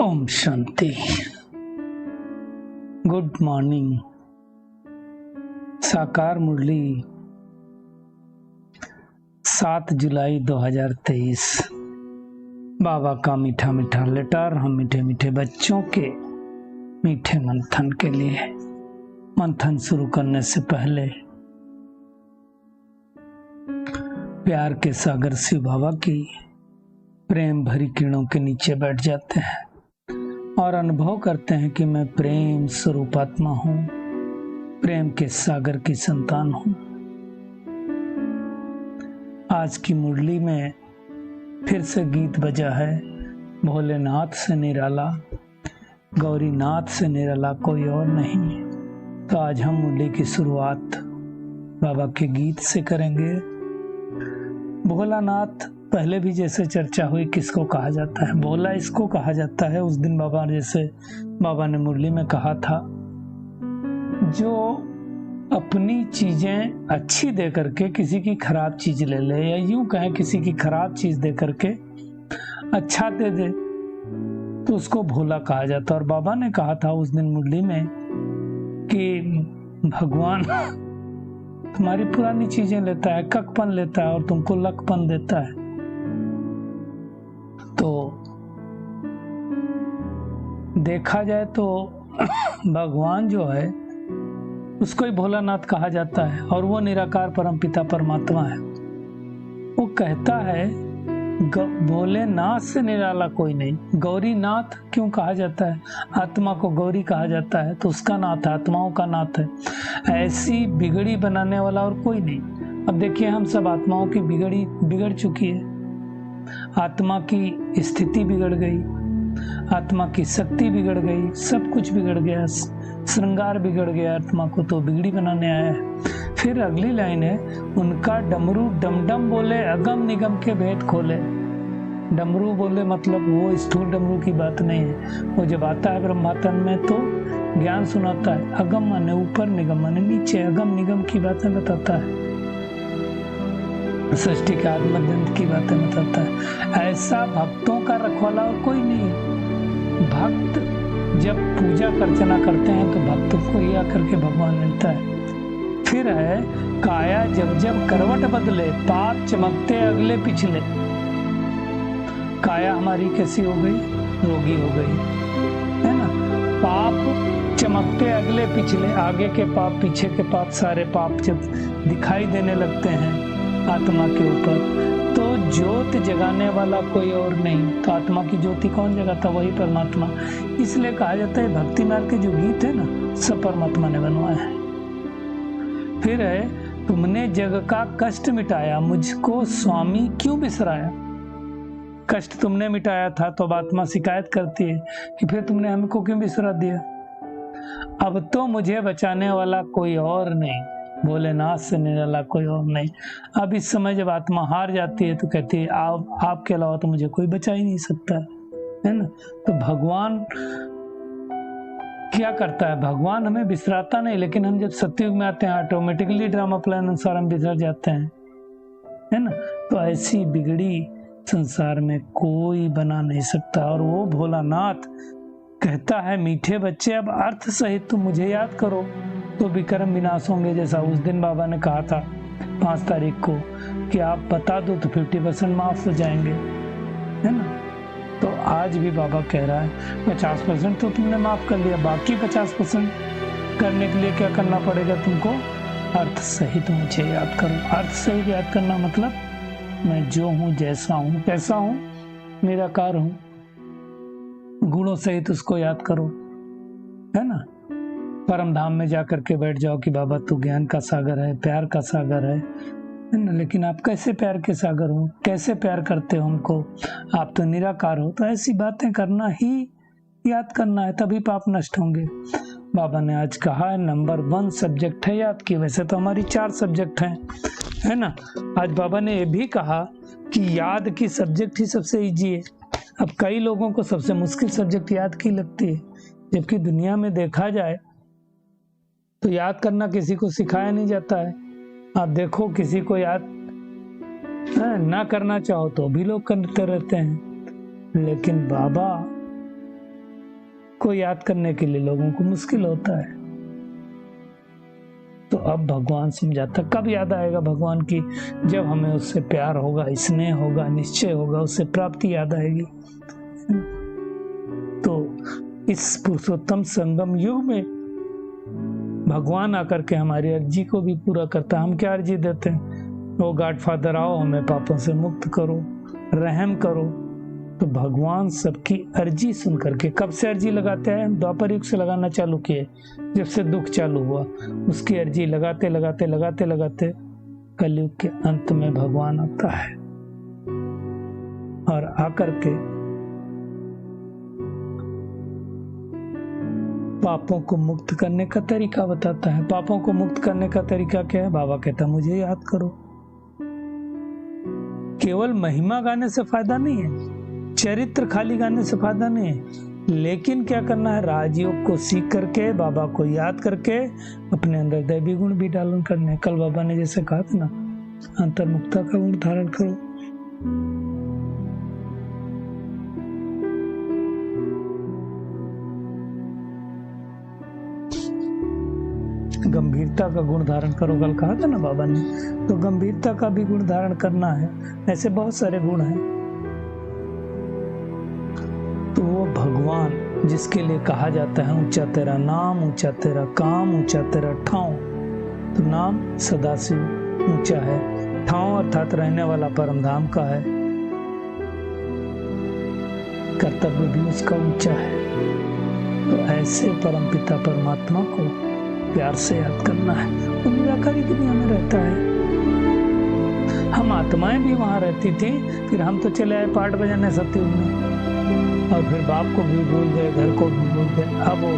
Om Shanti. Good morning. साकार मुरली 7 जुलाई 2023। बाबा का मीठा मीठा लेटर हम मीठे मीठे बच्चों के मीठे मंथन के लिए। मंथन शुरू करने से पहले प्यार के सागर शिव बाबा की प्रेम भरी किरणों के नीचे बैठ जाते हैं और अनुभव करते हैं कि मैं प्रेम स्वरूप आत्मा हूँ, प्रेम के सागर की संतान हूँ। आज की मुरली में फिर से गीत बजा है, भोलेनाथ से निराला, गौरीनाथ से निराला कोई और नहीं। तो आज हम मुरली की शुरुआत बाबा के गीत से करेंगे। भोलानाथ पहले भी जैसे चर्चा हुई, किसको कहा जाता है? भोला इसको कहा जाता है, उस दिन बाबा ने मुरली में कहा था, जो अपनी चीजें अच्छी दे करके किसी की खराब चीज ले ले, या यूं कहें किसी की खराब चीज दे करके अच्छा दे दे, तो उसको भोला कहा जाता है। और बाबा ने कहा था उस दिन मुरली में कि भगवान तुम्हारी पुरानी चीजें लेता है, ककपन लेता है और तुमको लकपन देता है। तो देखा जाए तो भगवान जो है उसको ही भोलानाथ कहा जाता है, और वो निराकार परमपिता परमात्मा है। वो कहता है भोलेनाथ से निराला कोई नहीं। गौरीनाथ क्यों कहा जाता है? आत्मा को गौरी कहा जाता है तो उसका नाथ है, आत्माओं का नाथ है। ऐसी बिगड़ी बनाने वाला और कोई नहीं। अब देखिए, हम सब आत्माओं की बिगड़ चुकी है। आत्मा की स्थिति बिगड़ गई, आत्मा की शक्ति बिगड़ गई, सब कुछ बिगड़ गया, श्रृंगार बिगड़ गया। आत्मा को तो बिगड़ी बनाने आया है। फिर अगली लाइन है, उनका डमरू डमडम बोले, अगम निगम के भेद खोले। डमरू बोले मतलब वो स्थूल डमरू की बात नहीं है। वो जब आता है ब्रह्मातन में तो ज्ञान सुनाता है। अगम माने ऊपर, निगम माने नीचे। अगम निगम की बातें बताता है, सृष्टि के आदि मध्य की बातें बताता है। ऐसा भक्तों का रखवाला और कोई नहीं है। भक्त जब पूजा अर्चना करते हैं तो भक्तों को ही आकर के भगवान मिलता है। फिर है, काया जब जब करवट बदले, पाप चमकते अगले पिछले। काया हमारी कैसी हो गई? रोगी हो गई है ना। पाप चमकते अगले पिछले, आगे के पाप पीछे के पाप, सारे पाप जब दिखाई देने लगते हैं आत्मा के ऊपर, तो ज्योत जगाने वाला कोई और नहीं। तो आत्मा की ज्योति कौन जगाता? वही परमात्मा। इसलिए कहा जाता है भक्ति मार्ग के जो गीत है ना, सब परमात्मा ने बनवाए हैं। फिर है, तुमने जग का कष्ट मिटाया, मुझको स्वामी क्यों बिसराया। कष्ट तुमने मिटाया था तो अब आत्मा शिकायत करती है कि फिर तुमने हमको क्यों बिसरा दिया। अब तो मुझे बचाने वाला कोई और नहीं, भोलेनाथ से निराला कोई और नहीं। अब इस समय जब आत्मा हार जाती है तो कहती है आपके अलावा तो मुझे कोई बचा ही नहीं सकता है ना। तो भगवान क्या करता है? भगवान हमें बिसराता नहीं, लेकिन हम जब सत्युग में आते हैं ऑटोमेटिकली ड्रामा प्लान अनुसार हम बिसर जाते हैं, है ना। तो ऐसी बिगड़ी संसार में कोई बना नहीं सकता। और वो भोलानाथ कहता है, मीठे बच्चे अब अर्थ सहित तुम मुझे याद करो तो विक्रम विनाश होंगे। जैसा उस दिन बाबा ने कहा था 5 तारीख को कि आप बता दो तो 50% माफ हो जाएंगे, है ना। तो आज भी बाबा कह रहा है 50% तो तुमने माफ कर लिया, बाकी 50% करने के लिए क्या करना पड़ेगा तुमको? अर्थ सहित मुझे याद करो। अर्थ सहित याद करना मतलब मैं जो हूँ, जैसा हूँ, कैसा हूँ, निराकार हूँ, गुणों सहित उसको याद करो, है ना। परम धाम में जाकर के बैठ जाओ कि बाबा तू ज्ञान का सागर है, प्यार का सागर है ना। लेकिन आप कैसे प्यार के सागर हो? कैसे प्यार करते हो हमको? आप तो निराकार हो। तो ऐसी बातें करना ही याद करना है, तभी पाप नष्ट होंगे। बाबा ने आज कहा है नंबर 1 सब्जेक्ट है याद की। वैसे तो हमारी 4 सब्जेक्ट हैं, है ना। आज बाबा ने ये भी कहा कि याद की सब्जेक्ट ही सबसे इजी है। अब कई लोगों को सबसे मुश्किल सब्जेक्ट याद की लगती है, जबकि दुनिया में देखा जाए तो याद करना किसी को सिखाया नहीं जाता है। आप देखो, किसी को याद ना करना चाहो तो भी लोग करते रहते हैं, लेकिन बाबा को याद करने के लिए लोगों को मुश्किल होता है। तो अब भगवान समझाता, कब याद आएगा भगवान की? जब हमें उससे प्यार होगा, स्नेह होगा, निश्चय होगा, उससे प्राप्ति याद आएगी। तो इस पुरुषोत्तम संगम युग में भगवान आकर के हमारी अर्जी को भी पूरा करता है। हम क्या अर्जी देते हैं? ओ गॉडफादर आओ, हमें पापों से मुक्त करो, रहम करो। तो भगवान सबकी अर्जी सुन करके, कब से अर्जी लगाते हैं? द्वापर युग से लगाना चालू किए, जब से दुख चालू हुआ। उसकी अर्जी लगाते लगाते लगाते लगाते कलयुग के अंत में भगवान आता है और आकर के पापों को मुक्त करने का तरीका बताता है। पापों को मुक्त करने का तरीका क्या है? बाबा कहता मुझे याद करो। केवल महिमा गाने से फायदा नहीं है, चरित्र खाली गाने से फायदा नहीं है, लेकिन क्या करना है? राजयोग को सीख करके, बाबा को याद करके अपने अंदर दैवी गुण भी डालन करने। कल बाबा ने जैसे कहा था ना, अंतर्मुखता का गुण धारण करो। गंभीरता का गुण धारण करो, कल कहा था ना बाबा ने। तो गंभीरता का भी गुण धारण करना है। ऐसे बहुत सारे गुण हैं। तो वो भगवान जिसके लिए कहा जाता है ऊंचा तेरा नाम, ऊंचा तेरा काम, ऊंचा तेरा ठाव। तो नाम सदाशिव ऊंचा है, ठाव अर्थात रहने वाला परम धाम का है, कर्तव्य भी उसका ऊंचा है। तो ऐसे परम पिता परमात्मा को प्यार से याद करना है। वो निराकारी दुनिया में रहता है। हम आत्माएं भी वहां रहती थी, फिर हम तो चले आए पाठ बजाने सत्युग में, और फिर बाप को भी भूल गए, घर को भी भूल गए। अब वो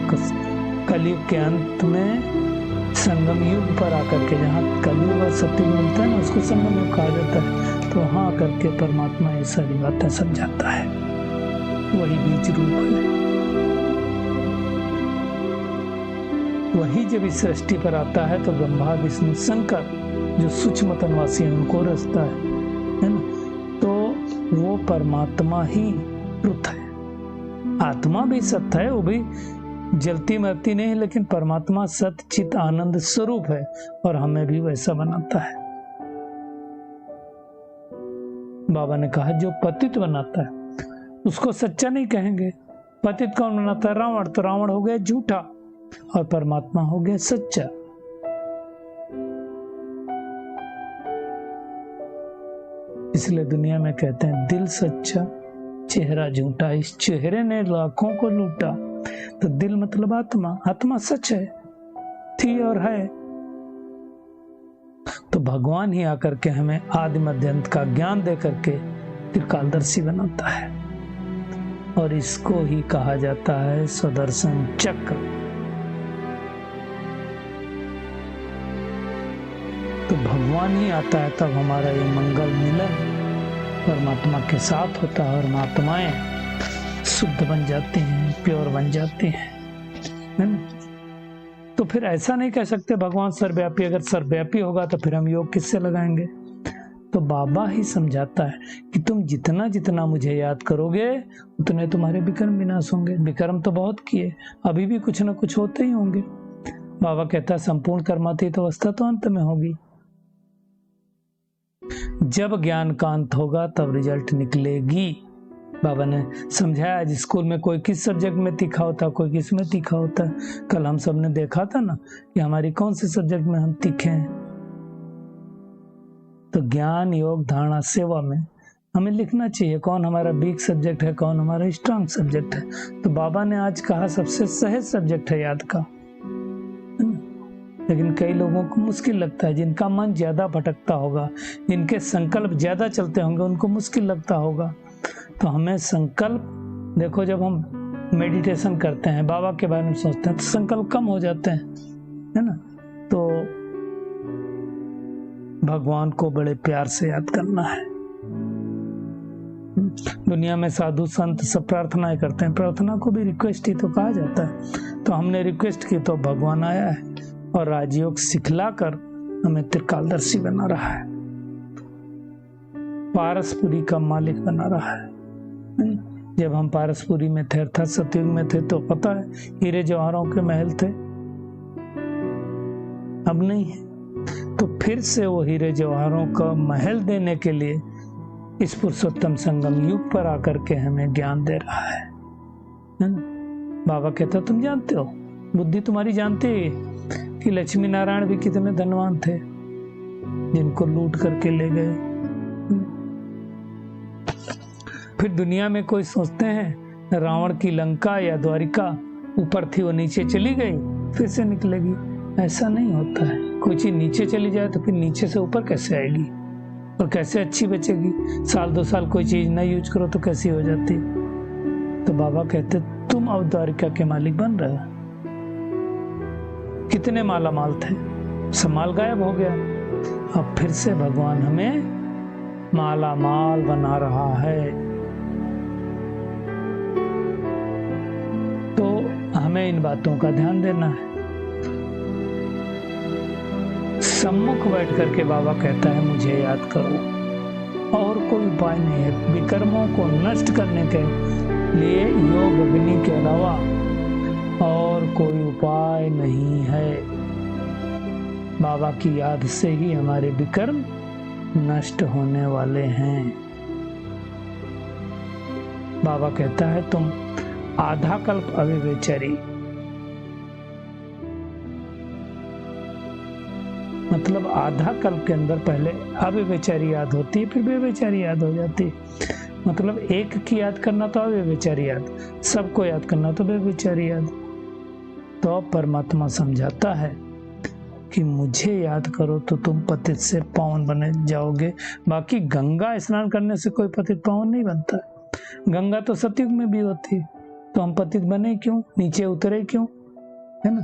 कलयुग के अंत में संगम युग पर आकर के, जहाँ कलयुग और सत्युग मिलता है ना, उसको संगम युग कहा जाता है। तो वहां आकर के परमात्मा ये सारी बातें समझाता है। वही बीज रूप है। वही जब इस सृष्टि पर आता है तो ब्रह्मा विष्णु शंकर जो सूक्ष्म तनवासी है उनको रचता है ना। तो वो परमात्मा ही रुत है। आत्मा भी सत्य है, वो भी जलती मरती नहीं, लेकिन परमात्मा सत्य चित आनंद स्वरूप है और हमें भी वैसा बनाता है। बाबा ने कहा जो पतित बनाता है उसको सच्चा नहीं कहेंगे। पतित कौन बनाता है? रावण। तो रावण हो गया झूठा और परमात्मा हो गया सच्चा। इसलिए दुनिया में कहते हैं दिल सच्चा चेहरा झूठा। इस चेहरे ने लाखों को लूटा। तो दिल मतलब आत्मा, आत्मा सच है, थी और है। तो भगवान ही आकर के हमें आदि मध्य अंत का ज्ञान दे करके त्रिकालदर्शी बनाता है, और इसको ही कहा जाता है स्वदर्शन चक्र। तो भगवान ही आता है, तब हमारा ये मंगल मिलन परमात्मा के साथ होता है और महात्माएं शुद्ध बन जाती हैं, प्योर बन जाती हैं, है ना। तो फिर ऐसा नहीं कह सकते भगवान सर्वव्यापी। अगर सर्वव्यापी होगा तो फिर हम योग किससे लगाएंगे? तो बाबा ही समझाता है कि तुम जितना जितना मुझे याद करोगे उतने तुम्हारे विक्रम विनाश होंगे। विक्रम तो बहुत किए, अभी भी कुछ ना कुछ होते ही होंगे। बाबा कहता है संपूर्ण कर्मातीत अवस्था तो अंत में होगी। जब ज्ञान का अंत होगा तब रिजल्ट निकलेगी। बाबा ने समझाया, आज स्कूल में कोई किस सब्जेक्ट में तीखा होता है, कोई किस में तीखा होता है। कल हम सब ने देखा था ना कि हमारी कौन से सब्जेक्ट में हम तीखे हैं। तो ज्ञान योग धारणा सेवा में हमें लिखना चाहिए कौन हमारा वीक सब्जेक्ट है, कौन हमारा स्ट्रांग सब्जेक्ट है। तो बाबा ने आज कहा सबसे सहज सब्जेक्ट है याद का, लेकिन कई लोगों को मुश्किल लगता है। जिनका मन ज्यादा भटकता होगा, जिनके संकल्प ज्यादा चलते होंगे, उनको मुश्किल लगता होगा। तो हमें संकल्प, देखो जब हम मेडिटेशन करते हैं, बाबा के बारे में सोचते हैं, तो संकल्प कम हो जाते हैं, है ना। तो भगवान को बड़े प्यार से याद करना है। दुनिया में साधु संत सब प्रार्थनाएं करते हैं, प्रार्थना को भी रिक्वेस्ट ही तो कहा जाता है। तो हमने रिक्वेस्ट की तो भगवान आया है और राजयोग सिखलाकर हमें त्रिकालदर्शी बना रहा है, पारसपुरी का मालिक बना रहा है। जब हम पारसपुरी में थे अर्थात सतयुग में थे तो पता है हीरे जवाहरों के महल थे, अब नहीं है। तो फिर से वो हीरे जवाहरों का महल देने के लिए इस पुरुषोत्तम संगम युग पर आकर के हमें ज्ञान दे रहा है ना। बाबा कहता तुम जानते हो, बुद्धि तुम्हारी जानती है कि लक्ष्मी नारायण भी कितने धनवान थे जिनको लूट करके ले गए। फिर दुनिया में कोई सोचते हैं रावण की लंका या द्वारिका ऊपर थी वो नीचे चली गई फिर से निकलेगी, ऐसा नहीं होता है। कोई चीज नीचे चली जाए तो फिर नीचे से ऊपर कैसे आएगी और कैसे अच्छी बचेगी। साल 2 साल कोई चीज ना यूज करो तो कैसी हो जाती। तो बाबा कहते तुम अब द्वारिका के मालिक बन रहे हो। कितने माला माल थे, सब माल गायब हो गया। अब फिर से भगवान हमें माला माल बना रहा है। तो हमें इन बातों का ध्यान देना है। सम्मुख बैठ करके बाबा कहता है मुझे याद करो, और कोई उपाय नहीं है। विकर्मों को नष्ट करने के लिए योग अग्नि के अलावा और कोई उपाय नहीं है। बाबा की याद से ही हमारे विकर्म नष्ट होने वाले हैं। बाबा कहता है तुम आधा कल्प अविवेचरी, मतलब आधा कल्प के अंदर पहले अविवेचरी याद होती है फिर बेविचारी याद हो जाती है। मतलब एक की याद करना तो अविवेचरी याद, सबको याद करना तो बेविचारी याद। तो परमात्मा समझाता है कि मुझे याद करो तो तुम पतित से पावन बने जाओगे। बाकी गंगा स्नान करने से कोई पतित पावन नहीं बनता। गंगा तो सतयुग में भी होती, तो हम पतित बने क्यों, नीचे उतरे क्यों, है ना।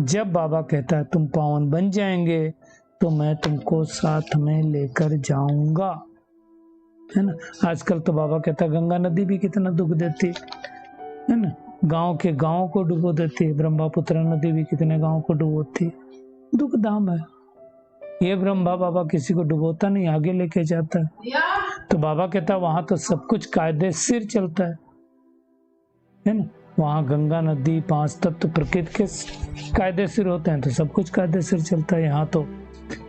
जब बाबा कहता है तुम पावन बन जाएंगे तो मैं तुमको साथ में लेकर जाऊंगा, है ना। आजकल तो बाबा कहता है गंगा नदी भी कितना दुख देती है ना, गांव के गांव को डुबो देती है। ब्रह्मपुत्र नदी भी कितने गांव को डुबोती, दुख धाम है। ये ब्रह्मा बाबा किसी को डुबोता नहीं, आगे लेके जाता है। तो बाबा कहता वहां तो सब कुछ कायदे सिर चलता है ना। वहां गंगा नदी 5 तत्व प्रकृति के कायदे सिर होते हैं तो सब कुछ कायदे सिर चलता है। यहाँ तो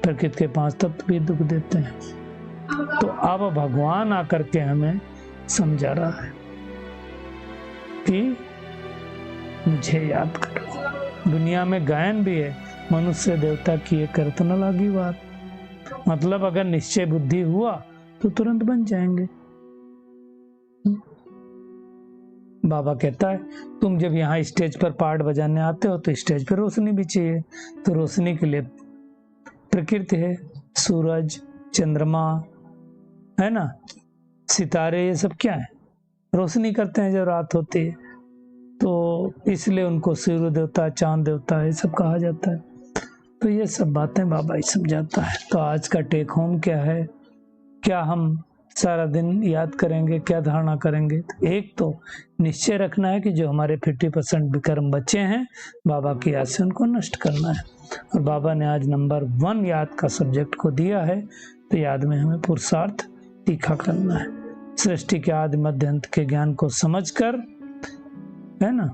प्रकृति के 5 तत्व भी दुख देते हैं। तो अब भगवान आकर के हमें समझा रहा है कि मुझे याद करो। दुनिया में गायन भी है, मनुष्य देवता की ये करत न लागी बात। मतलब अगर निश्चय बुद्धि हुआ तो तुरंत बन जाएंगे। बाबा कहता है तुम जब यहाँ स्टेज पर पार्ट बजाने आते हो तो स्टेज पर रोशनी भी चाहिए। तो रोशनी के लिए प्रकृति है, सूरज, चंद्रमा, है ना, सितारे, ये सब क्या है, रोशनी करते हैं जब रात होती है। तो इसलिए उनको सूर्य देवता, चांद देवता ये सब कहा जाता है। तो ये सब बातें बाबा ही समझाता है। तो आज का टेक होम क्या है, क्या हम सारा दिन याद करेंगे, क्या धारणा करेंगे। तो एक तो निश्चय रखना है कि जो हमारे 50% विकर्म बचे हैं बाबा की याद से उनको नष्ट करना है। और बाबा ने आज नंबर 1 याद का सब्जेक्ट को दिया है। तो याद में हमें पुरुषार्थ तीखा करना है। सृष्टि के आदि मध्य अंत के ज्ञान को समझकर, है ना,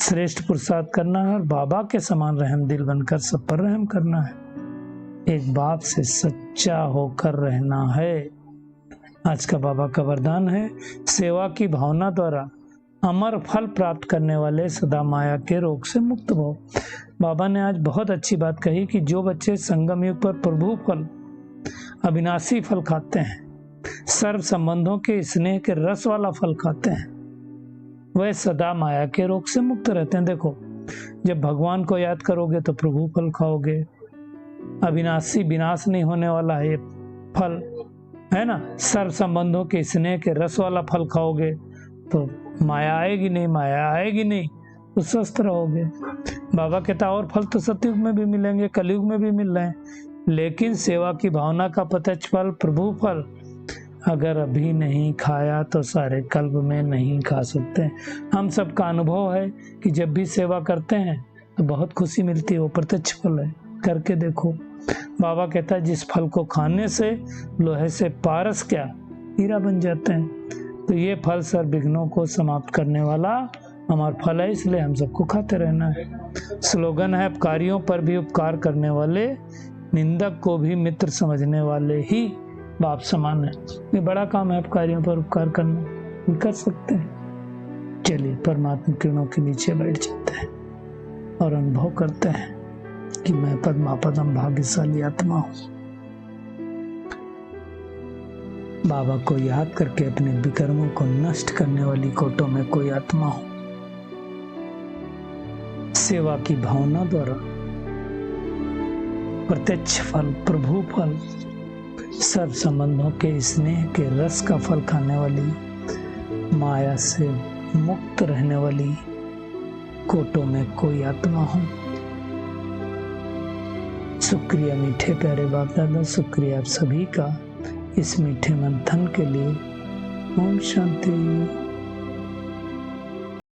श्रेष्ठ पुरुषार्थ करना है और बाबा के समान रहम दिल बनकर सब पर रहम करना है। एक बाप से सच्चा होकर रहना है। आज का बाबा का वरदान है सेवा की भावना द्वारा अमर फल प्राप्त करने वाले सदा माया के रोग से मुक्त हो। बाबा ने आज बहुत अच्छी बात कही कि जो बच्चे संगम युग पर प्रभु फल, अविनाशी फल खाते हैं, सर्व संबंधों के स्नेह के रस वाला फल खाते हैं, वह सदा माया के रोग से मुक्त रहते हैं। देखो, जब भगवान को याद करोगे तो प्रभु फल खाओगे, अविनाशी विनाश नहीं होने वाला है ये फल, है ना। सर्व संबंधों के स्नेह के रस वाला फल खाओगे तो माया आएगी नहीं, माया आएगी नहीं तो स्वस्थ रहोगे। बाबा कहता और फल तो सतयुग में भी मिलेंगे, कलयुग में भी मिल रहे हैं, लेकिन सेवा की भावना का प्रत्यक्ष फल, प्रभु फल अगर अभी नहीं खाया तो सारे कल्प में नहीं खा सकते। हम सबका अनुभव है कि जब भी सेवा करते हैं तो बहुत खुशी मिलती है, वो प्रत्यक्ष फल है, करके देखो। बाबा कहता है जिस फल को खाने से लोहे से पारस क्या हीरा बन जाते हैं। तो ये फल सर्व विघ्नों को समाप्त करने वाला अमर फल है, इसलिए हम सबको खाते रहना है। स्लोगन है, उपकारियों पर भी उपकार करने वाले, निंदक को भी मित्र समझने वाले ही बाप समान है। ये बड़ा काम है उपकारियों पर उपकार करना, कर सकते हैं। चलिए परमात्मा किरणों के नीचे बैठ जाते हैं और अनुभव करते हैं कि मैं पद्मापदम भाग्यशाली आत्मा हूं। बाबा को याद करके अपने विकर्मों को नष्ट करने वाली कोटों में कोई आत्मा हूं। सेवा की भावना द्वारा प्रत्यक्ष फल, प्रभु फल, सर्व संबंधों के स्नेह के रस का फल खाने वाली, माया से मुक्त रहने वाली कोटों में कोई आत्मा हूं। शुक्रिया मीठे प्यारे बाप दादा, शुक्रिया आप सभी का इस मीठे मंथन के लिए। ओम शांति।